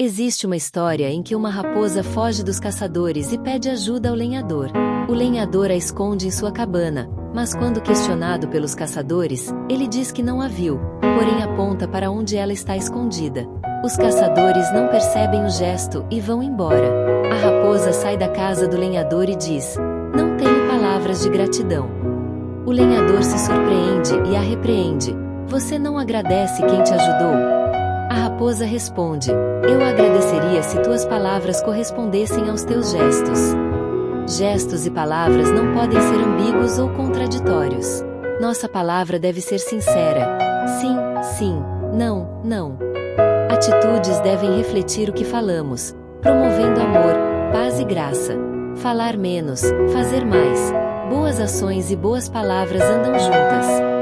Existe uma história em que uma raposa foge dos caçadores e pede ajuda ao lenhador. O lenhador a esconde em sua cabana, mas quando questionado pelos caçadores, ele diz que não a viu, porém aponta para onde ela está escondida. Os caçadores não percebem o gesto e vão embora. A raposa sai da casa do lenhador e diz: "Não tenho palavras de gratidão." O lenhador se surpreende e a repreende: "Você não agradece quem te ajudou?" A raposa responde: "Eu agradeceria se tuas palavras correspondessem aos teus gestos." Gestos e palavras não podem ser ambíguos ou contraditórios. Nossa palavra deve ser sincera. Sim, sim. Não, não. Atitudes devem refletir o que falamos, promovendo amor, paz e graça. Falar menos, fazer mais. Boas ações e boas palavras andam juntas.